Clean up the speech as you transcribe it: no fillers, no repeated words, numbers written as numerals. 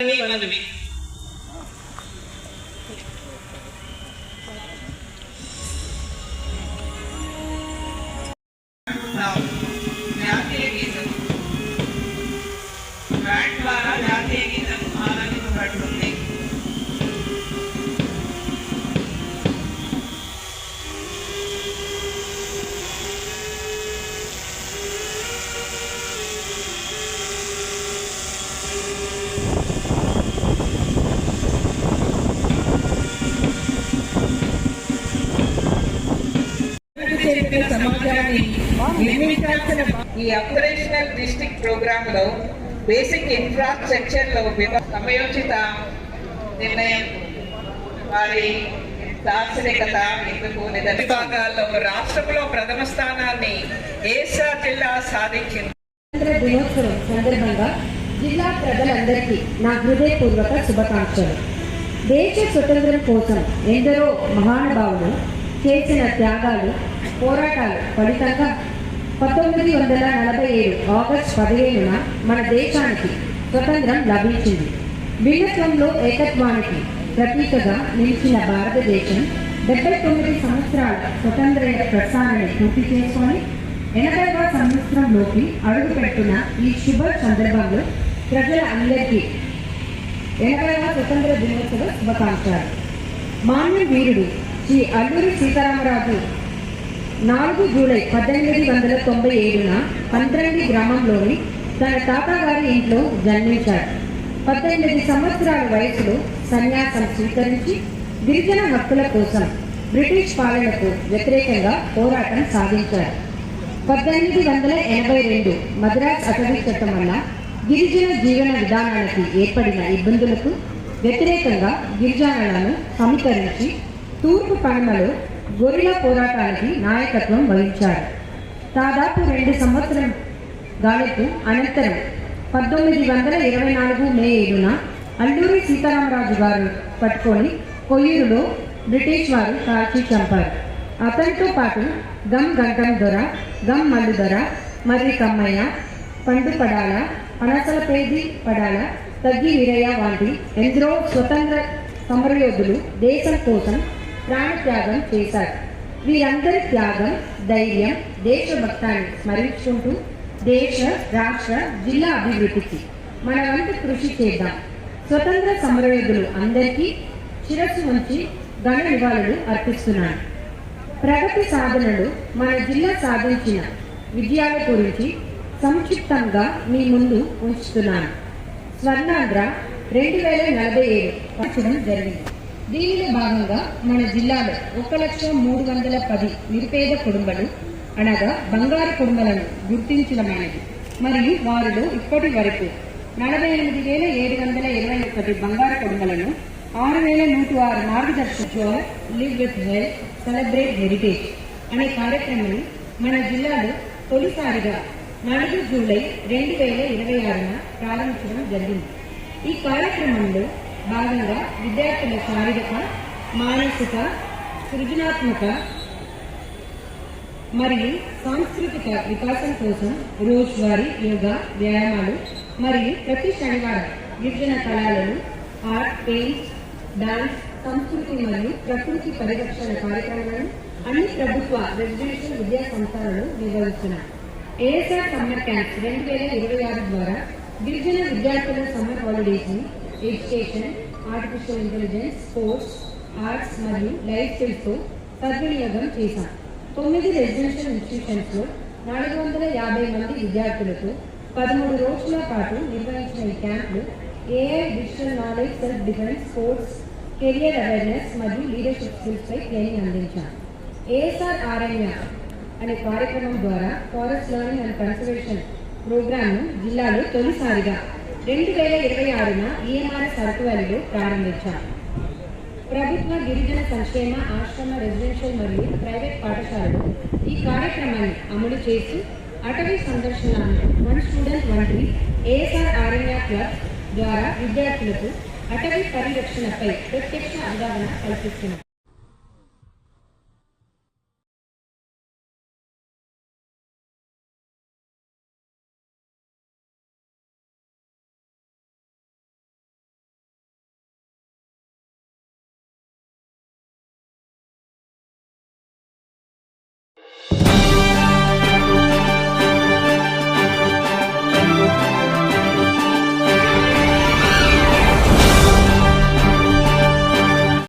జాతీయ గీతం బ్యాండ్ ద్వారా జాతీయ గీతం ఆనందించబడుతుంది. సమాజాన్ని నిర్మించాల్సిన ఈ ఆపరేషనల్ డిస్ట్రిక్ట్ ప్రోగ్రామ్ లో బేసిక్ ఇన్ఫ్రాస్ట్రక్చర్ లో సమయోచిత నిర్ణయం వారి దార్శనికత ఎందుకు విభాగాల్లో రాష్ట్రంలో ప్రథమ స్థానాన్ని ఏసార్ జిల్లా సాధించింది. దినోత్సవం సందర్భంగా జిల్లా ప్రజలందరికీ నా హృదయపూర్వక శుభాకాంక్షలు. దేశ స్వతంత్రం కోసం ఎందరో మహానుభావులు చేసిన త్యాగాలు పోరాటాలు ఫలితంగా 1947 ఆగస్టు 15న మన దేశానికి స్వతంత్రం లభించింది. భిన్నత్వంలో ఏకత్వానికి ప్రతీకగా నిలిచిన భారతదేశం 79 సంవత్సరాల స్వతంత్ర ప్రస్థానాన్ని పూర్తి చేసుకొని 80వ సంవత్సరంలోకి అడుగుపెట్టిన ఈ శుభ సందర్భంలో ప్రజల అందరికీ 80వ స్వతంత్ర దినోత్సవ శుభాకాంక్షలు. మాన్య వీరుడు శ్రీ అల్లూరి సీతారామరాజు 4 జూలై 1897న 12 గ్రామంలోని తన తాతగారి ఇంట్లో జన్మించాడు. 18 సంవత్సరాల వయసులో సన్యాసం స్వీకరించి గిరిజన హక్కుల కోసం బ్రిటిష్ పాలనకు వ్యతిరేకంగా పోరాటం సాగించారు. 1882 మద్రాస్ అటవీ చట్టం వల్ల గిరిజన జీవన విధానానికి ఏర్పడిన ఇబ్బందులకు వ్యతిరేకంగా గిరిజనులను సమీకరించి తూర్పు కనుమలో గొరిలా పోరాటానికి నాయకత్వం వహించారు. దాదాపు 2 సంవత్సరం గాలికు అనంతరం 1924 మే 7న అల్లూరి సీతారామరాజు గారు పట్టుకొని కొయ్యూరులో బ్రిటిష్ వారు కాల్చి చంపారు. అతనితో పాటు గం గంటం దొర, గం మల్లు దొర, మర్రి కమ్మయ్య, పండు పడాల, అనసలపేది పడాల, తగ్గి వీరయ్య వంటి ఎందరో స్వతంత్ర సమరయోధులు దేశం కోసం ప్రాణత్యాగం చేశారు. వీరందరి త్యాగం, ధైర్యం, దేశభక్తాన్ని స్మరించుకుంటూ దేశ, రాష్ట్ర, జిల్లా అభివృద్ధికి మన వంతు కృషి చేద్దాం. స్వతంత్ర సమరయోధులు అందరికీ శిరస్సు ఉంచి ఘన నివాళులు అర్పిస్తున్నాను. ప్రగతి సాధనలు మన జిల్లా సాధించిన విజయాల గురించి సంక్షిప్తంగా మీ ముందు ఉంచుతున్నాను. స్వర్ణాంధ్ర 2047 పంచడం జరిగింది. దీనిలో భాగంగా మన జిల్లాలో 1,310,000 నిరుపేద కుటుంబాలు అనగా బంగారు కుటుంబాలను గుర్తించడమైనది. మరియు వారిలో ఇప్పటి వరకు 48,721 బంగారు కుటుంబాలను 6,106 మార్గదర్శకులు live with health celebrate heritage అనే కార్యక్రమాన్ని మన జిల్లాలో తొలిసారిగా 4 జూలై 2026న ప్రారంభించడం జరిగింది. ఈ కార్యక్రమంలో భాగంగా విద్యార్థుల శారీరక, మానసిక, సృజనాత్మక మరియు సాంస్కృతిక వికాసం కోసం రోజువారీ యోగా, వ్యాయామాలు మరియు ప్రతి శనివారం గిరిజన కళలను, ఆర్ట్, పెయింట్, డాన్స్, సంస్కృతి మరియు ప్రకృతి పరిరక్షణ కార్యక్రమాలను అన్ని ప్రభుత్వ రెసిడెన్షియల్ విద్యా సంస్థలను నిర్వహిస్తున్నారు. ఏఎస్ఆర్ సమ్మర్ క్యాంప్స్ 2026 ద్వారా గిరిజన విద్యార్థుల సమ్మర్ హాలిడేస్ ని education, artificial intelligence, sports, arts మరియు లైఫ్ స్కిల్స్ తో సద్వినియోగం చేశాం. 9 రెసిడెన్షియల్ ఇన్స్టిట్యూషన్స్ లో 450 మంది విద్యార్థులతో 13 రోజుల పాటు నిర్వహించిన ఈ క్యాంపులు AI, digital knowledge, self defence, sports, career awareness మరియు లీడర్షిప్ స్కిల్స్ పై ట్రైనింగ్ అందించాం. ఏఎస్ఆర్ ఆరణ్య అనే కార్యక్రమం ద్వారా ఫారెస్ట్ లెర్నింగ్ అండ్ కన్సర్వేషన్ ప్రోగ్రామ్ను జిల్లాలో తొలిసారిగా 2026న ఈఎంఆర్ఎస్ అరకువల్లిలో ప్రారంభించారు. ప్రభుత్వ గిరిజన సంక్షేమ, ఆశ్రమ, రెసిడెన్షియల్ మరియు ప్రైవేట్ పాఠశాలలు ఈ కార్యక్రమాన్ని అమలు చేసి అటవీ సందర్శన, వన్ స్టూడెంట్ వంటి ఏఎస్ఆర్ ఆరణ్య క్లబ్ ద్వారా విద్యార్థులకు అటవీ పరిరక్షణపై ప్రత్యక్ష అవగాహన కల్పిస్తున్నారు.